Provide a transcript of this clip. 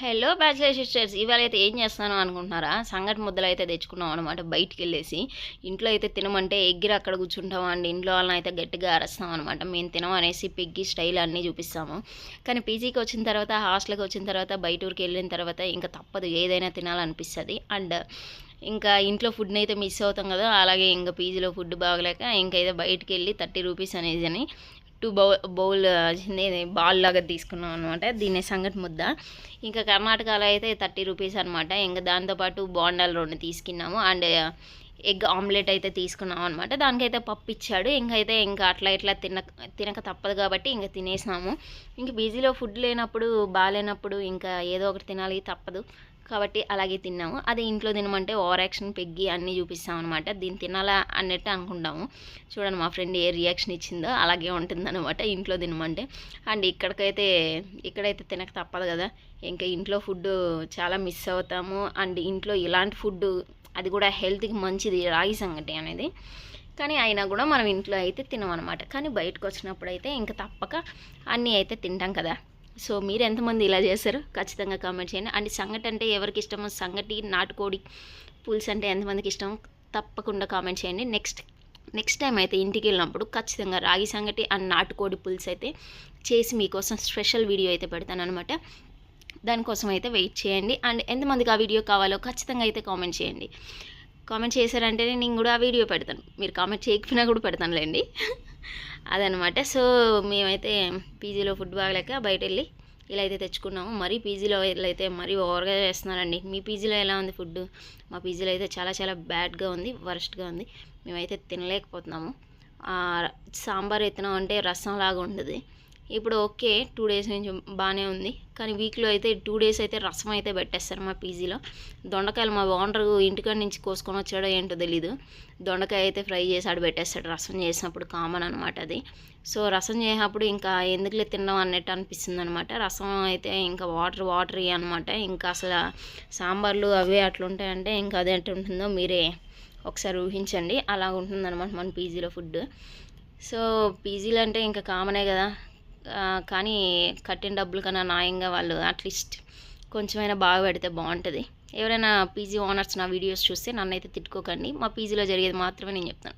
Hello bachelor sisters, ఇవాళ అయితే ఏం చేస్తాను అనుకుంటున్నారా? సంగటి ముద్దలు అయితే తెచ్చుకున్నాం అనమాట బయటికి వెళ్ళేసి. ఇంట్లో అయితే తినమంటే ఎగ్గిరి అక్కడ కూర్చుంటాం అండి, ఇంట్లో వాళ్ళని అయితే గట్టిగా అరుస్తాం అనమాట. మేము తినం అనేసి పెగ్గి స్టైల్ అన్నీ చూపిస్తాము. కానీ పీజీకి వచ్చిన తర్వాత, హాస్టల్కి వచ్చిన తర్వాత, బయట ఊరికి వెళ్ళిన తర్వాత ఇంకా తప్పదు, ఏదైనా తినాలనిపిస్తుంది. అండ్ ఇంకా ఇంట్లో ఫుడ్ని అయితే మిస్ అవుతాం కదా, అలాగే ఇంకా పీజీలో ఫుడ్ బాగలేక ఇంకైతే బయటికి వెళ్ళి 30 రూపీస్ అనేది అని బౌల్ బాల్ లాగా తీసుకున్నాం అనమాట. దీన్ని సంగటి ముద్ద. ఇంకా కర్ణాటకలో అయితే 30 రూపీస్ అనమాట. ఇంకా దాంతోపాటు బోండాలు 2 తీసుకున్నాము. అండ్ ఎగ్ ఆమ్లెట్ అయితే తీసుకున్నాం అనమాట. దానికైతే పప్పు ఇచ్చాడు. ఇంకా అట్లా ఇట్లా తినక తప్పదు కాబట్టి ఇంకా తినేసినాము. ఇంక పీజీలో ఫుడ్ లేనప్పుడు, బాగాలేనప్పుడు ఇంకా ఏదో ఒకటి తినాలి, తప్పదు కాబట్టి అలాగే తిన్నాము. అది ఇంట్లో తినమంటే ఓవర్ యాక్షన్ పెగ్గి అన్నీ చూపిస్తాం అనమాట. దీన్ని తినాలా అన్నట్టు అనుకుంటాము. చూడండి మా ఫ్రెండ్ ఏ రియాక్షన్ ఇచ్చిందో అలాగే ఉంటుందన్నమాట ఇంట్లో తినమంటే. అండ్ ఇక్కడైతే తినక తప్పదు కదా, ఇంకా ఇంట్లో ఫుడ్ చాలా మిస్ అవుతాము. అండ్ ఇంట్లో ఇలాంటి ఫుడ్, అది కూడా హెల్త్కి మంచిది రాగి సంగటి అనేది. కానీ అయినా కూడా మనం ఇంట్లో అయితే తినమన్నమాట. కానీ బయటకు వచ్చినప్పుడు అయితే ఇంకా తప్పక అన్నీ అయితే తింటాం కదా. సో మీరు ఎంతమంది ఇలా చేస్తారు ఖచ్చితంగా కామెంట్ చేయండి. అండ్ సంగటి అంటే ఎవరికి ఇష్టమో, సంగటి నాటుకోడి పులుసు అంటే ఎంతమందికి ఇష్టం తప్పకుండా కామెంట్ చేయండి. నెక్స్ట్ టైం అయితే ఇంటికి వెళ్ళినప్పుడు ఖచ్చితంగా రాగి సంగటి అండ్ నాటుకోడి పులుసు అయితే చేసి మీకోసం స్పెషల్ వీడియో అయితే పెడతాను అనమాట. దానికోసం అయితే వెయిట్ చేయండి. అండ్ ఎంతమందికి ఆ వీడియో కావాలో ఖచ్చితంగా అయితే కామెంట్ చేయండి. కామెంట్ చేశారంటేనే నేను కూడా ఆ వీడియో పెడతాను. మీరు కామెంట్ చేయకపోయినా కూడా పెడతానులేండి. అదనమాట. సో మేమైతే పీజీలో ఫుడ్ బాగలేక బయట వెళ్ళి ఇలా అయితే తెచ్చుకున్నాము. మరీ పీజీలో అయితే మరీ ఓవర్గా చేస్తున్నారండి. మీ పీజీలో ఎలా ఉంది ఫుడ్? మా పీజీలో అయితే చాలా చాలా బ్యాడ్గా ఉంది, వరస్ట్గా ఉంది. మేమైతే తినలేకపోతున్నాము. సాంబార్ ఎత్తున్నాం అంటే రసం లాగా ఉండదు. ఇప్పుడు ఓకే, 2 డేస్ నుంచి బాగానే ఉంది. కానీ వీక్లో అయితే 2 డేస్ అయితే రసం అయితే పెట్టేస్తారు మా పీజీలో. దొండకాయలు మా ఓనర్ ఇంటికాడ నుంచి కోసుకొని వచ్చాడో ఏంటో తెలీదు. దొండకాయ అయితే ఫ్రై చేసి ఆడ పెట్టేస్తాడు రసం చేసినప్పుడు, కామన్ అనమాట అది. సో రసం చేసినప్పుడు ఇంకా ఎందుకులే తిన్నాం అన్నట్టు అనిపిస్తుంది అనమాట. రసం అయితే ఇంకా వాటర్ అనమాట. ఇంకా అసలు సాంబార్లు అవే అట్లుంటాయంటే ఇంకా అది ఎట్లా ఉంటుందో మీరే ఒకసారి ఊహించండి. అలా ఉంటుందన్నమాట మన పీజీలో ఫుడ్. సో పీజీలు అంటే ఇంకా కామనే కదా, కానీ కట్టిన డబ్బులు కన్నా న్యాయంగా వాళ్ళు అట్లీస్ట్ కొంచెమైనా బాగా పెడితే బాగుంటుంది. ఎవరైనా పీజీ ఓనర్స్ నా వీడియోస్ చూస్తే నన్నైతే తిట్టుకోకండి. మా పీజీలో జరిగేది మాత్రమే నేను చెప్తాను.